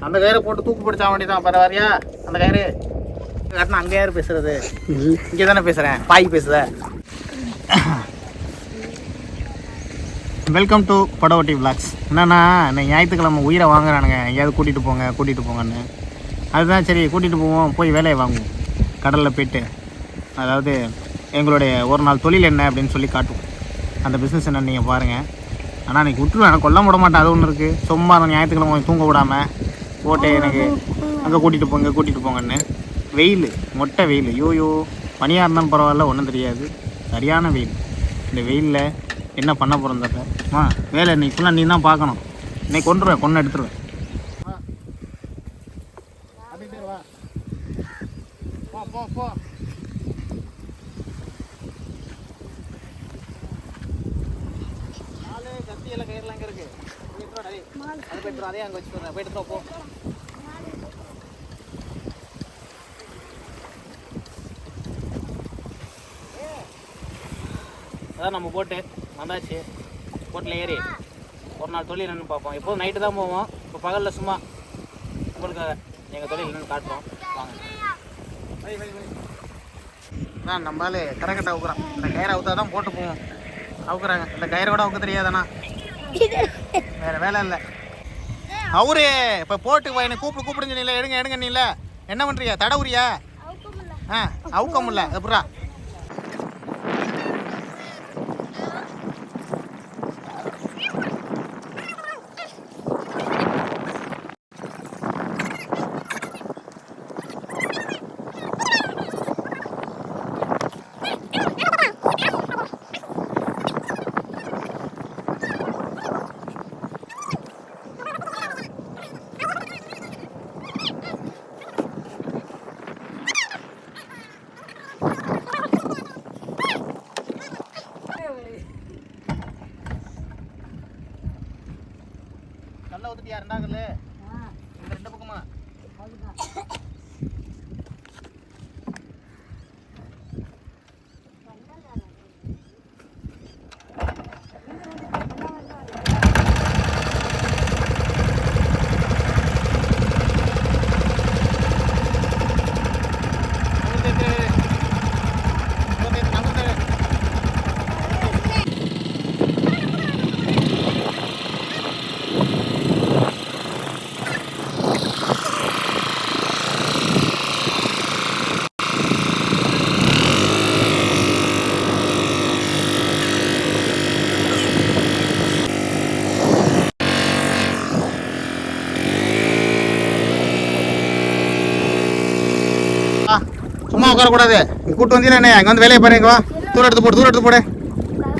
அந்த கயிறை போட்டு தூக்கு பிடிச்சா வேண்டியதான். பரவாயில்லையா? அந்த கயிறு கட்டினா அங்கே யார் பேசுறது? இங்கே தானே பேசுகிறேன். பாய் பேசுத. Welcome to Padavatti vlogs. என்னென்னா இன்னைக்கு ஞாயிற்றுக்கிழமை உயிரை வாங்குறானுங்க. எங்கேயாவது கூட்டிகிட்டு போங்கன்னு. அதுதான் சரி கூட்டிகிட்டு போவோம், போய் வேலையை வாங்குவோம் கடலில் போய்ட்டு. அதாவது எங்களுடைய ஒரு நாள் தொழில் என்ன அப்படின்னு சொல்லி காட்டுவோம். அந்த பிஸ்னஸ் என்னன்னு நீங்கள் பாருங்கள். ஆனால் அன்றைக்கி விட்டுருவேன், எனக்கு கொல்ல விட மாட்டேன். அது ஒன்று இருக்குது. சும்மா அந்த ஞாயிற்றுக்கிழமை தூங்க விடாமல் போட்டு எனக்கு அங்கே கூட்டிகிட்டு போங்கன்னு. வெயில், மொட்டை வெயில். யோயோ பனியாக இருந்தாலும் பரவாயில்ல, ஒன்றும் தெரியாது. சரியான வெயில். இந்த வெயிலில் என்ன பண்ண போகிறோம் தெரியல. வேலை இன்னைக்கு ஃபுல்லாக நீ தான் பார்க்கணும். இன்னைக்கு கொண்டு எடுத்துருவேன். போ நாலு கத்தியெல்லாம் கயிறுலாம் அங்கே இருக்குது. அது போய்ட்டு அதே அங்கே வச்சுட்டு போய்ட்டு போ. அதான் நம்ம போட்டு வந்தாச்சு. போட்டில் ஏறி ஒரு நாள் தொழில் என்னென்னு பார்ப்போம். எப்போதும் நைட்டு தான் போவோம். இப்போ பகலில் சும்மா உங்களுக்காக எங்கள் தொழில் என்னென்னு காட்டுறோம். வாங்க. தான் நம்மளால கரைக்கட்டை அவுக்குறான். இந்த கயிறை அவுத்தா தான் போட்டு போவோம். அவுக்குறாங்க. இந்த கயிறை கூட அவுக்க தெரியாதாண்ணா. வேறு வேலை இல்லை. அவரு இப்போ போட்டு என்னை கூப்பிடுங்க நீல. எடுங்க நீல. என்ன பண்ணுறியா? தடவுறியா? அவுக்க முடியல. எப்படா நல்லா ஊத்துட்டியா? ரெண்டாங்கல்ல இந்த ரெண்டு பக்கமா சும்மா உட்காரக்கூடாது. இங்கே கூட்டு வந்தீங்கன்னா என்ன இங்கே வந்து வேலையை பாருங்க. வா, தூரம் எடுத்து போடு.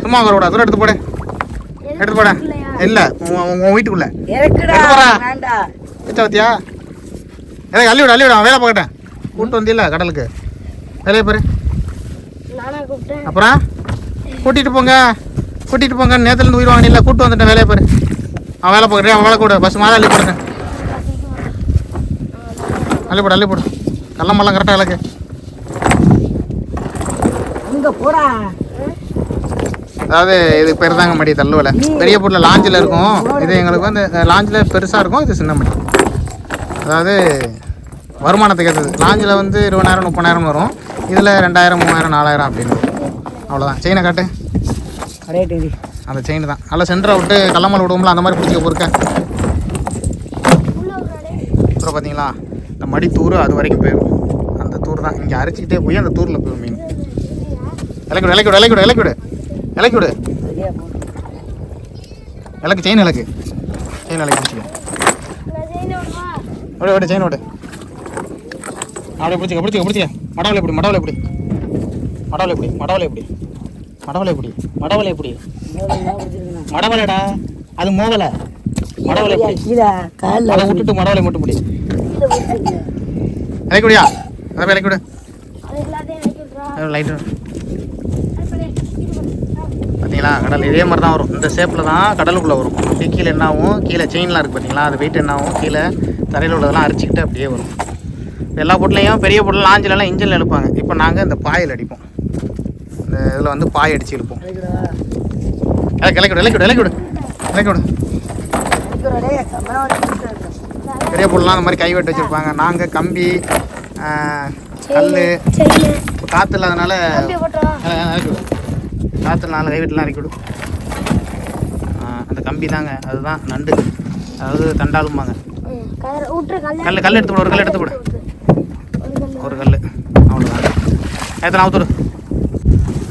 சும்மா உட்காரக்கூடாது. தூரம் எடுத்து போட. இல்லை உன் வீட்டுக்குள்ள வச்சா எனக்கு அள்ளி விட வேலை பார்க்கட்டேன். கூட்டு வந்தில்ல கடலுக்கு, வேலையை பாரு. அப்புறம் கூட்டிகிட்டு போங்க. நேரத்துலேருந்து உயிர் வாங்கினில்ல, கூட்டு வந்துட்டேன். வேலையை பாரு. அவன் வேலை பார்க்குறேன். அவன் வேலை கூட பஸ் மாதிரி அள்ளி போடு. கள்ளமெல்லாம் கரெக்டாக இலக்கு. அதாவது இது பேர் தாங்க மடி தள்ளுவலை. பெரிய பொருள் லாஞ்சில் இருக்கும். இது எங்களுக்கு வந்து லாஞ்சில் பெருசாக இருக்கும். இது சின்ன மடி. அதாவது வருமானத்துக்கு ஏற்றது. லாஞ்சில் வந்து 20,000 30,000 வரும். இதில் 2,000 3,000 4,000 அப்படின்னு. அவ்வளோதான். செயினை காட்டு. அந்த செயின் தான். நல்லா சென்டரை விட்டு கள்ளமல் விடுவோம்ல, அந்த மாதிரி பிடிச்சிக்க பொறுக்க. அப்புறம் பார்த்தீங்களா இந்த மடி தூர் அது வரைக்கும் போயிடும். அந்த தூர் தான் இங்கே அரைச்சிக்கிட்டே போய் அந்த தூரில் போயிடும் மீன். இலக்கிவிடு. செயின் இலக்கு பிடிச்சிக்க. விடு செயின் விடு. அப்படியே பிடிச்சிக்க. மடவலை எப்படி மடவலைடா. அது மோகலை. மடவலை அதை விட்டுட்டு மடவலை மட்டும் பிடி. இலக்கிவிடியா? அதை இலக்கிவிடு. லைட்டு பார்த்தீங்களா? கடல் இதே மாதிரி தான் வரும். இந்த ஷேப்பில் தான் கடலுக்குள்ளே வரும். அப்படியே கீழே என்ன ஆகும்? கீழே செயின்லாம் இருக்குது பார்த்தீங்களா? அது வெயிட் என்ன ஆகும்? கீழே தரையில் உள்ளதெல்லாம் அரிச்சிக்கிட்டு அப்படியே வரும். எல்லா பொருளையும் பெரிய பொருள் லாஞ்சிலெல்லாம் இன்ஜினில் எடுப்பாங்க. இப்போ நாங்கள் இந்த பாயில் அடிப்போம். இந்த இதில் வந்து பாய் அடித்து எடுப்போம். இலக்கிவிடு. பெரிய பொருள்லாம் அந்த மாதிரி கைவெட்டு வச்சுருப்பாங்க. நாங்கள் கம்பி, கல், காற்று இல்லாதனால காற்று இல்லாத கைவெட்டுலாம் இறக்கி விடும். அந்த கம்பி தாங்க, அதுதான் நண்டு, அதாவது தண்டாலும்பாங்க. கல் எடுத்து போடு, ஒரு கல் எடுத்து போடு, ஒரு கல், அவ்வளோதான். எத்தனை அவுத்துரு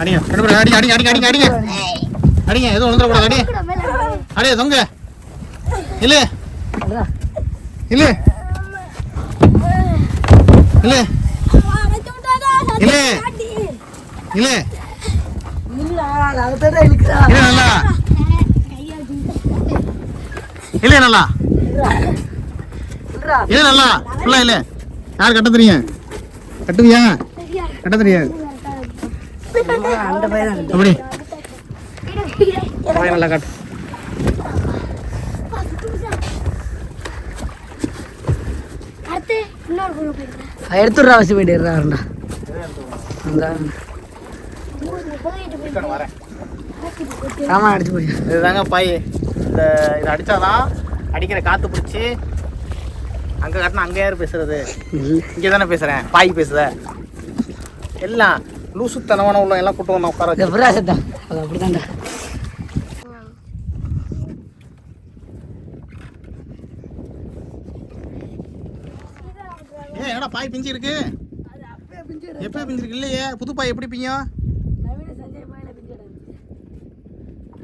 அடிங்க, அடிங்க அடிங்க அடிங்க அடிங்க அடிங்க அடிங்க, எதுவும் விழுந்துடக்கூடாது. அடி அடியே தொங்க, இல்லை இல்லை இல்லை இல்லை இல்லை நல்லா இல்லை நல்லா இல்லை நல்லா ஃபுல்லா இல்லை. யார் கட்ட தெரியும்? கட்டுவியா? கட்ட தெரியாது. அப்படி நல்லா காட்டு. எடுத்துடுறா, வச்சு போயிட்டு ஆமா அடிச்சு போய் இதுதாங்க பாய். இதை அடித்தாதான் அடிக்கிற காற்று பிடிச்சி அங்கே கட்டினா அங்கே யார் பேசுறது? இங்கே தானே பேசுகிறேன், பாய் பேசுத எல்லாம் லூசுத்தனமான உள்ள எல்லாம் கூட்டு வந்து உட்கார வச்சு. அது அப்படிதான்டா. ஏடா பாய் பிஞ்சு இருக்கு? எப்போ பிஞ்சு இருக்கு? இல்லையே, புது பாய் எப்படி பிஞ்சோம்?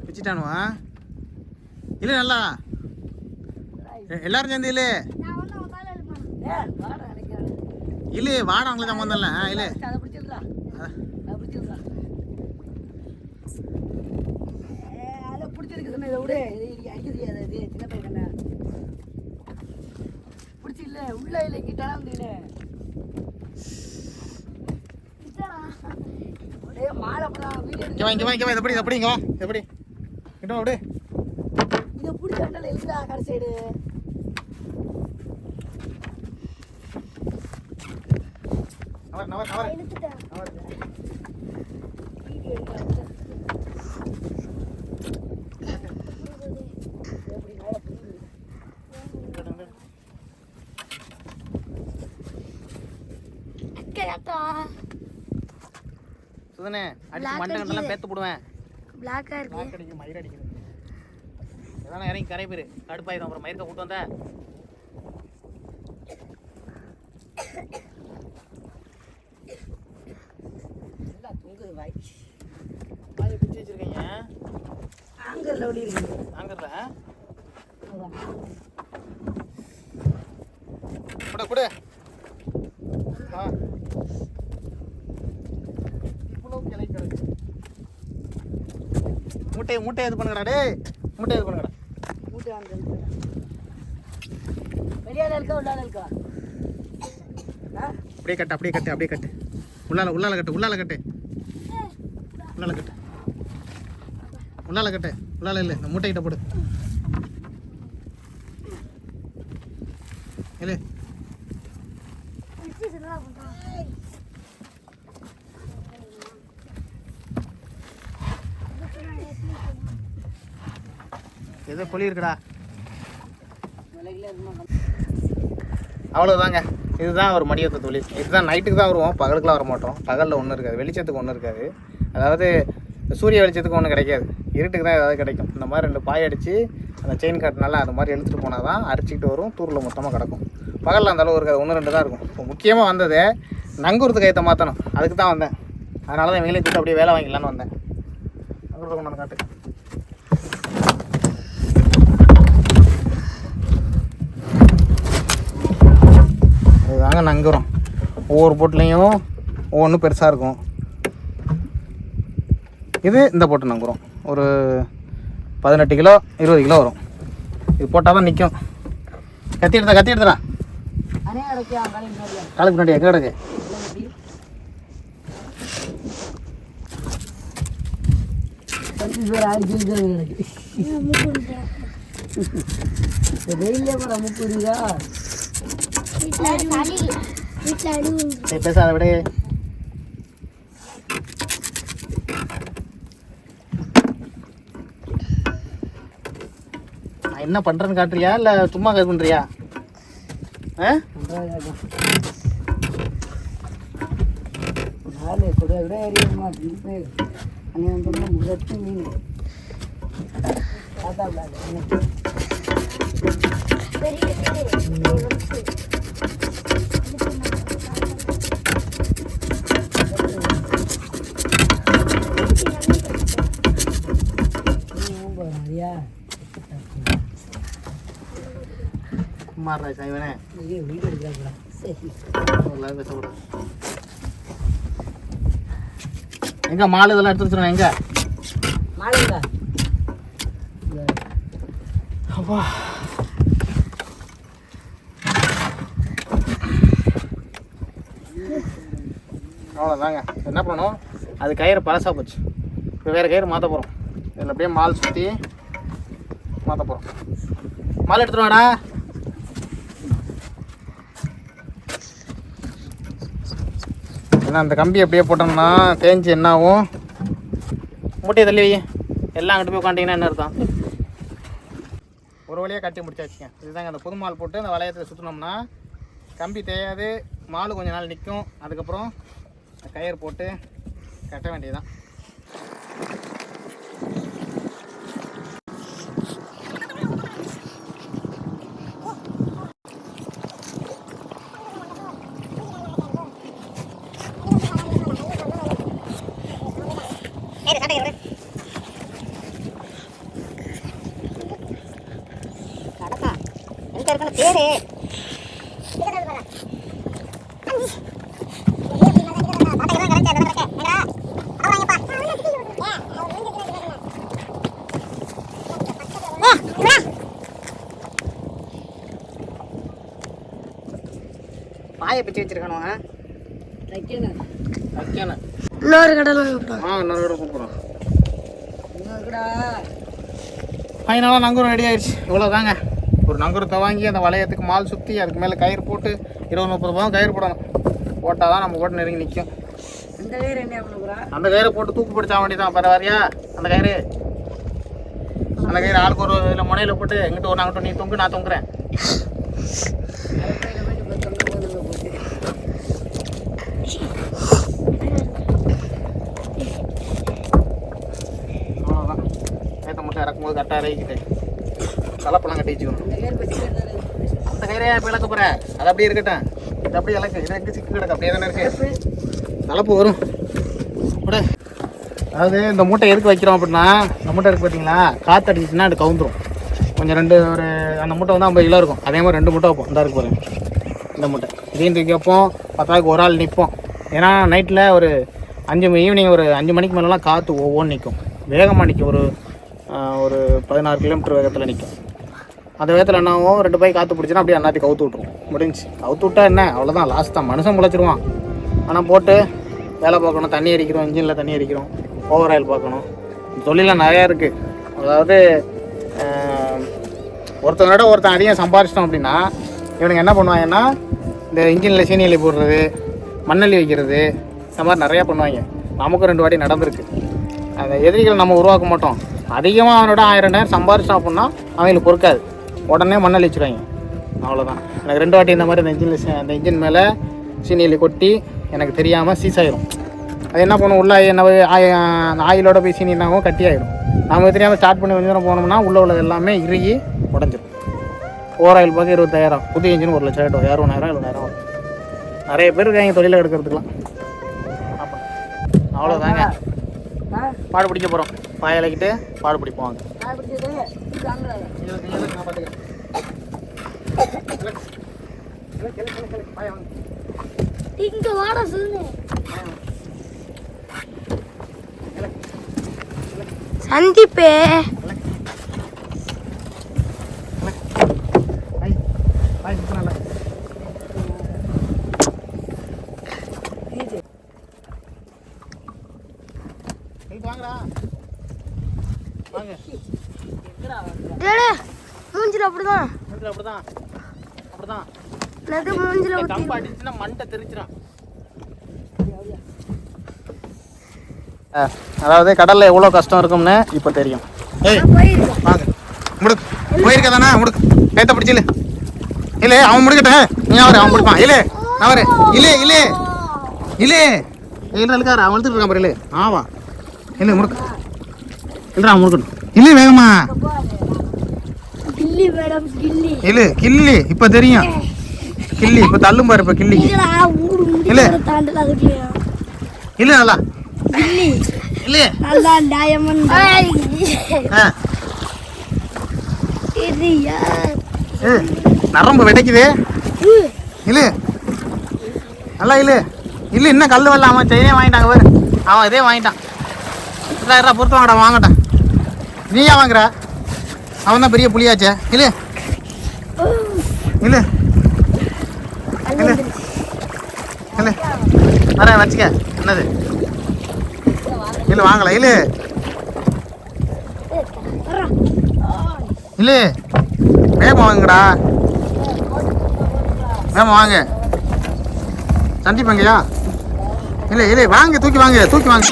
பிச்சுட்டானுவா? இல்லை நல்லா எல்லாரும் சேர்ந்து இல்லை இல்லை வாட அவங்களுக்கு சம்மந்தம் இல்லை. இல்லை உள்ள இல்லை கிட்டாலும் மாலை எப்படி எப்படிங்க எப்படி கிட்ட அப்படி இதை பிடிச்சாண்டால எழுதா கடை சைடு சுதனே அடிச்சு மண்டகண்டெல்லாம் பேத்து போடுவேன். பிளாக்கா இருக்கு, பிளாக் அடிக்குது, மயிர் அடிக்குது. இதான இறங்கி கரை பேரு கடுப்பாயிரும். அப்புறம் மயிர்க்க கூட்டு வந்த வாய் பாயை பிடிச்சி வச்சிருக்கீங்க. ஆங்கர்ல ஓடி இருக்கு. ஆங்கர்ல கூட கூட மூட்டை மூட்டை இது பண்ணுங்கடா. டே மூட்டை இது பண்ணுங்கடா. மூட்டை வாங்க. வெளியால இருக்கா உள்ளால இருக்கா? அப்படியே கட்டு, அப்படியே கட்டு, அப்படியே கட்டு. உள்ளால உள்ளால கட்டு, உள்ளால கட்டு, உள்ளால கட்டு, உள்ளால கட்டு. உள்ளால இல்லை, இந்த மூட்டை கிட்ட போடு. இல்லை ஏதோ கொல்லி இருக்குடா. அவ்வளோதாங்க, இதுதான் ஒரு மடியத்த தொழில். இதுதான் நைட்டுக்கு தான் வருவோம், பகலுக்குலாம் வர மாட்டோம். பகலில் ஒன்றும் இருக்காது, வெளிச்சத்துக்கு ஒன்றும் இருக்காது. அதாவது சூரிய வெளிச்சத்துக்கு ஒன்றும் கிடைக்காது, இருட்டுக்கு தான் ஏதாவது கிடைக்கும். இந்த மாதிரி 2 பாய் அடித்து அந்த செயின் காட்டினால அது மாதிரி எழுத்துட்டு போனால் தான் அரிச்சிக்கிட்டு வரும், தூரில் மொத்தமாக கிடக்கும். பகலில் அந்த அளவு இருக்காது, 1-2 தான் இருக்கும். இப்போ முக்கியமாக வந்தது நங்கூரத்துக்கு கைத்தை மாற்றணும், அதுக்கு தான் வந்தேன். அதனால தான் இவங்களையும் கூப்பிட்டு அப்படியே வேலை வாங்கிக்கலான்னு வந்தேன். நங்கூரத்தை கொண்டாந்து காட்டு. இதுதாங்க நங்குறோம். ஒவ்வொரு போட்லேயும் ஒவ்வொன்றும் பெருசாக இருக்கும். இது இந்த போட்டு நங்குறோம் ஒரு 18 கிலோ 20 கிலோ வரும். இது போட்டால் தான் நிற்கும். கத்தி எடுத்துடா. காலுக்கு முன்னாடி எங்கே கிடக்கு? பேசாத விட. என்ன பண்ணுறேன்னு காட்டுறியா இல்லை சும்மா கட் பண்ணுறியா? நாலு கூட விட ஏறியுமா அங்கே வந்து முகத்து மீன் பார்த்தா குமார் ராஜ் இவனே வீடு எடுக்கிறாங்களா சரி பேசக்கூடாது. எங்க மாலை இதெல்லாம் எடுத்து வச்சுருவேன் எங்க மாலைங்களா அப்பா அவ்வளோதாங்க. என்ன பண்ணணும், அது கயிறு பழசா போச்சு. இப்போ வேறு கயிறு மாற்ற போகிறோம். இதில் அப்படியே மால் சுற்றி மாற்ற போகிறோம். மாலை எடுத்துட்டு வாடா. ஏன்னா அந்த கம்பி அப்படியே போட்டோம்னா தேஞ்சு என்ன ஆகும், மூட்டையை தள்ளி வை. எல்லாம் அங்கிட்டு போய் உட்காண்டிங்கன்னா என்ன அர்த்தம்? ஒரு வழியாக கட்டி முடிச்சாச்சுங்க. இதுதாங்க அந்த புது மால் போட்டு அந்த வளையத்தில் சுற்றினோம்னா கம்பி தேயாது, மால் கொஞ்ச நாள் நிற்கும். அதுக்கப்புறம் கயிறு போட்டு கட்ட வேண்டியதுதான். பேரு பாயை பிச்சு வச்சிருக்கணும். வைக்கணும் இன்னொரு கடை கூப்பிடுறோம். ஃபைனலாக நங்கூரம் ரெடி ஆயிடுச்சு. இவ்வளோ தாங்க. ஒரு நங்கூரத்தை வாங்கி அந்த வளையத்துக்கு மால் சுற்றி அதுக்கு மேலே கயிறு போட்டு 20-30 ரூபாய் கயிறு போடணும். போட்டால் தான் நம்ம ஓட்டு நெருங்கி நிற்கும். அந்த கயிறு என்ன பண்ணுறா? அந்த கயிறை போட்டு தூக்கு பிடிச்சா வேண்டியதான். பரவாரியா அந்த கயிறு? அந்த கயிறு ஆளுக்கு ஒரு இதில் முனையில் போட்டு எங்கிட்ட ஒரு நாங்கிட்ட நீ தொங்கு, நான் தொங்குறேன். அவ்வளோதான். ஏற்ற மட்டும் இறக்கும்போது கரெக்டாக இறக்கிட்டு தலைப்பெல்லாம் கட்டி வச்சுக்கணும். அந்த கயிறே இப்போ இழக்க போகிறேன். அது அப்படியே இருக்கட்டும். இது அப்படியே இழக்கு. இது எங்கே சிக்கு கிடக்கு அப்படியே தானே இருக்கு. தலைப்பு வரும் கூட. அதாவது இந்த மூட்டை எதுக்கு வைக்கிறோம் அப்படின்னா, இந்த மூட்டை இருக்குது பார்த்தீங்களா, காற்று அடிச்சுன்னா அது கவுந்துரும். கொஞ்சம் ஒரு அந்த மூட்டை வந்து 50 கிலோ இருக்கும். அதே மாதிரி 2 மூட்டை வைப்போம். இந்த இருக்கு பாருங்க, இந்த மூட்டை இதையும் தூக்கி வைப்போம். 10 ஒரு ஆள் நிற்போம். ஏன்னா நைட்டில் ஒரு ஈவினிங் ஒரு 5 மணிக்கு மேலெலாம் காற்று ஒவ்வொன்று நிற்கும். வேகமாக நிற்கும். ஒரு 16 கிலோமீட்டர் வேகத்தில் நிற்கும். அந்த வேகத்தில் என்ன ஆகும், 2 பை காற்று பிடிச்சினா அப்படியே அண்ணாத்தி கவுத்து விட்ருவோம். முடிஞ்சு கவுத்து விட்டா என்ன, அவ்வளோதான், லாஸ்ட் தான். மனுஷன் முளைச்சிருவான். ஆனால் போட்டு வேலை பார்க்கணும், தண்ணி அடிக்கிறோம், இன்ஜினில் தண்ணி அடிக்கிறோம், ஓவர் ஆயில் பார்க்கணும். தொழிலாம் நிறையா இருக்குது. அதாவது ஒருத்தனோட ஒருத்தன் அதிகம் சம்பாரிச்சிட்டோம் அப்படின்னா இவனுங்க என்ன பண்ணுவாங்கன்னா, இந்த இன்ஜினில் சீனியலி போடுறது, மண்ணள்ளி வைக்கிறது, இந்த மாதிரி நிறையா பண்ணுவாங்க. நமக்கும் 2 வாட்டி நடந்திருக்கு. அந்த எதிரிகள் நம்ம உருவாக்க மாட்டோம். அதிகமாக அவனோட 1000-2000 சம்பாரிச்சோம் அப்படின்னா அவங்களுக்கு பொறுக்காது, உடனே மண்ணள்ளி வச்சுருவாங்க. அவ்வளோதான். எனக்கு 2 வாட்டி இந்த மாதிரி அந்த இன்ஜின் மேலே சீனியலி கொட்டி எனக்கு தெரியாமல் சீஸ் ஆயிரும். அது என்ன பண்ணும், உள்ள என்ன ஆயிலோட போய் சீனி என்னாகும், கட்டி ஆகிடும். நமக்கு தெரியாமல் ஸ்டார்ட் பண்ணி கொஞ்சம் நேரம் போனோம்னா உள்ளே உள்ளது எல்லாமே இறுகி உடஞ்சிடும். ஓவர் ஆயில் பார்க்க 20,000, புது இன்ஜின் 1 லட்சம் ஆகிடும். 60,000 70,000 வரும். நிறைய பேர் இருக்காங்க தொழிலை எடுக்கிறதுக்கெலாம். அவ்வளோதாங்க. பாடு பிடிக்க போகிறோம். பாய இலக்கிட்டு பாடு பிடிப்போம். வாங்க. இங்க வாடா சொல்லு. சந்திப்பே மூஞ்சில அப்படிதான் மூஞ்சில கம்பு அடிச்சுன்னா மண்டை தெரிச்சிடும். அதாவது கடல்ல எவ்வளோ கஷ்டம் இருக்கும்னு இப்போ தெரியும். ஏய் வாங்க முடுக்கு போயிருக்க தானே, முடுக்கு கைத்த பிடிச்சில இல்லை அவன் முடிக்கட்டேன், நீ அவரு அவன் முடிப்பான். இல்லை அவரு இல்லை இல்லை இல்லை இல்லை இருக்காரு, அவன் எடுத்துட்டு இருக்கான் பாரு. இல்லை ஆவா இல்லை முடுக்க இல்லை, அவன் முடுக்கட்டும். இல்லை வேகமா கில்லி மேடம் கில்லி. இல்லை கில்லி இப்போ தெரியும். கில்லி இப்போ தள்ளும் பாரு. இப்போ கில்லி இல்லடா ஊரு இல்லை முடிக்கிற தாண்டல அதுக்குலயா. இல்லை நல்லா கில்லி இல்லை நல்லா டயமண்ட். ஆ இது யார்? நரம்பு வெடைக்குது. இல்லை நல்லா இல்லை இல்லை இன்னும் கல் வரல. அவன் செயினே வாங்கிட்டாங்க பாரு, அவன் இதே வாங்கிட்டான். இதா பொறுத்து வாங்கடா, வாங்கட்டான். நீயா வாங்குற? அவன் தான் பெரிய புளியாச்சே. இல்லை இல்லை இல்லை இல்லை வரேன் வச்சுக்க. என்னது இல்லை வாங்கல. இல்லை இல்லை வேகமாக வாங்குங்கடா, வேகமாக வாங்க. சந்திப்பங்கய்யா. இல்லை இல்லை வாங்க, தூக்கி வாங்க, தூக்கி வாங்க.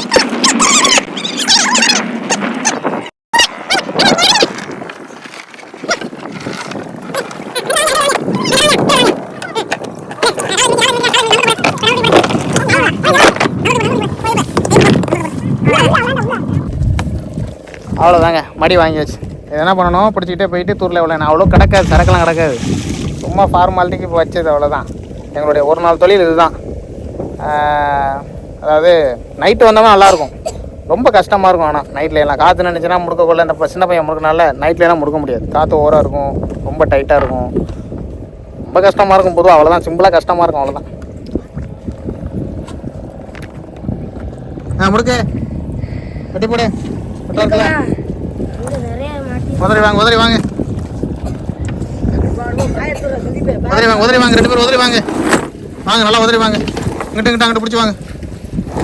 அவ்வளோதாங்க, மடி வாங்கியாச்சு. இது என்ன பண்ணணும், பிடிச்சிக்கிட்டே போயிட்டு தூரில் விளையாடணும். அவ்வளோ கிடக்காது, சரக்கெல்லாம் கிடக்காது. சும்மா ஃபார்மாலிட்டிக்கு இப்போ வச்சது, அவ்வளோதான். எங்களுடைய ஒரு நாள் தொழில் இதுதான். அதாவது நைட்டு வந்தோம்னா நல்லாயிருக்கும், ரொம்ப கஷ்டமாக இருக்கும். ஆனால் நைட்டில் எல்லாம் காற்று நினச்சின்னா முடுக்கக்குள்ள, இந்த சின்ன பையன் முடுக்கனால நைட்லலாம் முடுக்க முடியாது. காற்று ஓவராக இருக்கும், ரொம்ப டைட்டாக இருக்கும், ரொம்ப கஷ்டமாக இருக்கும். பொதுவாக அவ்வளோதான், சிம்பிளாக கஷ்டமாக இருக்கும், அவ்வளோதான். முடுக்கு கட்டி போடு. உதறி வாங்க, உதறி வாங்க, உதறி வாங்க, உதறி வாங்க. 2 பேரும் உதறி வாங்க, வாங்க நல்லா உதறி வாங்க. இங்கிட்ட இங்கிட்ட அங்கிட்ட பிடிச்சி வாங்க.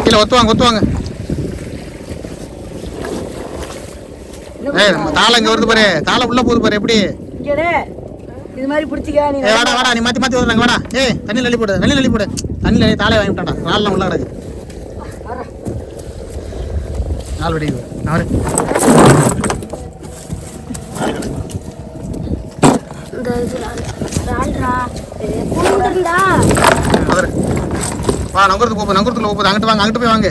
கீழே ஒத்துவாங்க, ஒத்துவாங்க. நம்ம தாளை இங்கே வருது பாரு, தாளை உள்ள போகுது பாரு. எப்படி இது மாதிரி பிடிச்சிக்க நீ. வாடா வாடா, நீ மாற்றி மாற்றி வருவாங்க. வாடா தண்ணியில் அள்ளி போடு, தண்ணியில் அள்ளி போடு. தண்ணியில் தாளை வாங்கி விட்டான்டா, நாளெலாம் உள்ள கிடக்கு. நாள் வெடிக்குது அவரு. வா நங்கூரத்துக்கு போகுது, நங்கூரத்தில் போகுது. அங்கிட்டு வாங்க, அங்கிட்டு போய் வாங்க,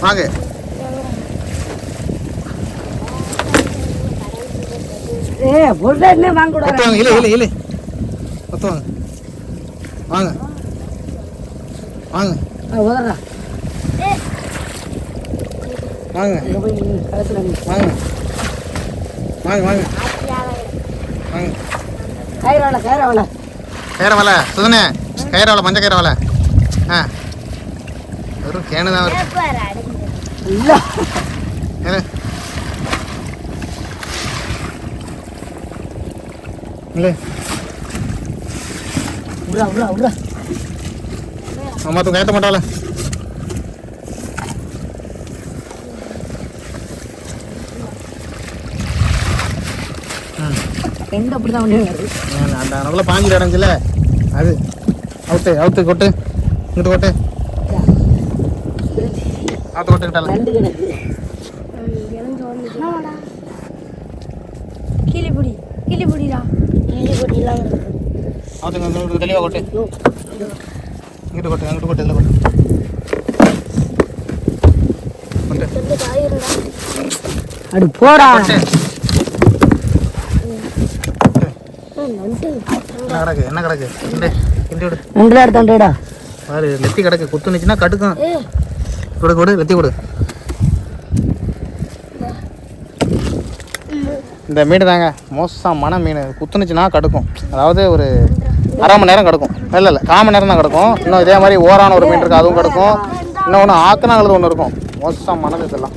வாங்க. ஒத்துவாங்க, இல்லை இல்லை இல்லை ஒத்துவாங்க, வாங்க வாங்க உதறா வாங்க வாங்க வாங்க வாங்க வாங்க. கயிறாவல கயிறாவல கயிறை வலை சுதனே, கயிறை வலை, மஞ்சள் கயிறை வலை. வெறும் கேனு தான் வருது. இல்லை இல்லை விட்றா விட்றா விட்றா. அம்மா தூங்க ஏற்ற மாட்டாள. எங்க அப்படிதான் வருது. அந்த நல்ல பாஞ்சில் இடங்குல அது அவுத்து அவுத்து கொட்டு, இங்கிட்டு கொட்டு, அவுத்து கொட்டுக்கிட்டால. கிளிபுடி கிளிபுடிடா, கிளிபுடிலாம் அவுத்துங்க, இங்கிட்டு தெளிவாக கொட்டு, இங்கிட்டு கொட்டு, அங்கிட்டு கொட்டு, இதில் கொட்டு கொட்டு. அடு போடா. என்ன கிடக்கு, என்ன கிடக்கு, கிண்டு கிண்டி விடு. 2 எடுத்தாண்டா பாரு, லெத்தி கிடக்கு, குத்துனுச்சுன்னா கடுக்கும். கொடு கொடு, லெத்தி கொடு. இந்த மீன் தாங்க மோசமான மீன், குத்துனுச்சுன்னா கடுக்கும். அதாவது ஒரு அரை மணி நேரம் கிடக்கும். இல்லை இல்லை 1/4 மணி நேரம் தான் கிடக்கும். இன்னும் இதே மாதிரி ஓரான ஒரு மீன் இருக்குது, அதுவும் கிடக்கும். இன்னொன்று ஆக்கினாங்கிறது ஒன்று இருக்கும், மோசமானது இதெல்லாம்.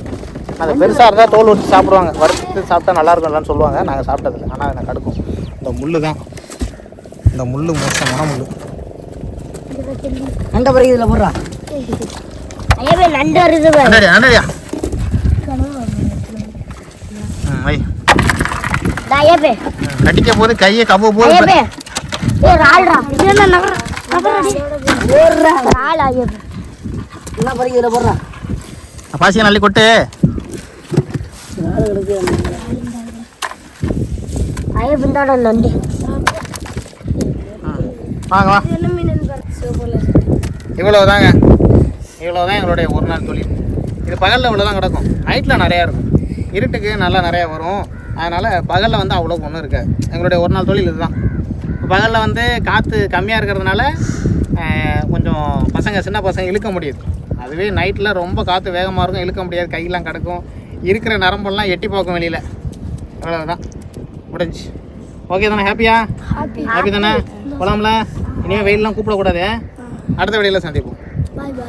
அது பெருசாக இருந்தால் தோல் ஊற்றி சாப்பிடுவாங்க, வறுத்து சாப்பிட்டா நல்லா இருக்கும்லான்னு சொல்லுவாங்க. நாங்கள் சாப்பிட்டதில்லை, ஆனால் அது கடுக்கும். இந்த முள் தான், இந்த முள் மோசமான முள். நண்ட பிறகு இதில் போடுறா. நண்டு வருது. அண்டடியா அண்டடியா. வை கட்டிக்க போது கையை கவ்வ போது. என்ன பிறகு இதில் போடுறா. பாசியை நல்லி கொட்டு. நண்டு வாங்க வா. இது என்ன மீன் சிவப்புல இவ்வளோ தாங்க, இவ்வளோ தான் எங்களுடைய ஒரு நாள் தொழில். இது பகலில் இவ்வளோ தான் கிடக்கும், நைட்டில் நிறையா இருக்கும். இருட்டுக்கு நல்லா நிறையா வரும். அதனால் பகலில் வந்து அவ்வளோ ஒன்றும் இருக்காது. எங்களுடைய ஒரு நாள் தொழில் இதுதான். பகலில் வந்து காற்று கம்மியாக இருக்கிறதுனால கொஞ்சம் பசங்க சின்ன பசங்க இழுக்க முடியுது. அதுவே நைட்டில் ரொம்ப காற்று வேகமாக இருக்கும், இழுக்க முடியாது, கையெல்லாம் கிடக்கும், இருக்கிற நரம்பெல்லாம் எட்டி பார்க்கும் வெளியில். அவ்வளோதான், முடிஞ்சு. ஓகே தானே? ஹாப்பியா? ஹாப்பி தானே? போகலாம்ல? இனிமேல் வெயிலெலாம் கூப்பிடக்கூடாது. அடுத்த வீடியோவில் சந்திப்போம். பாய் பாய்.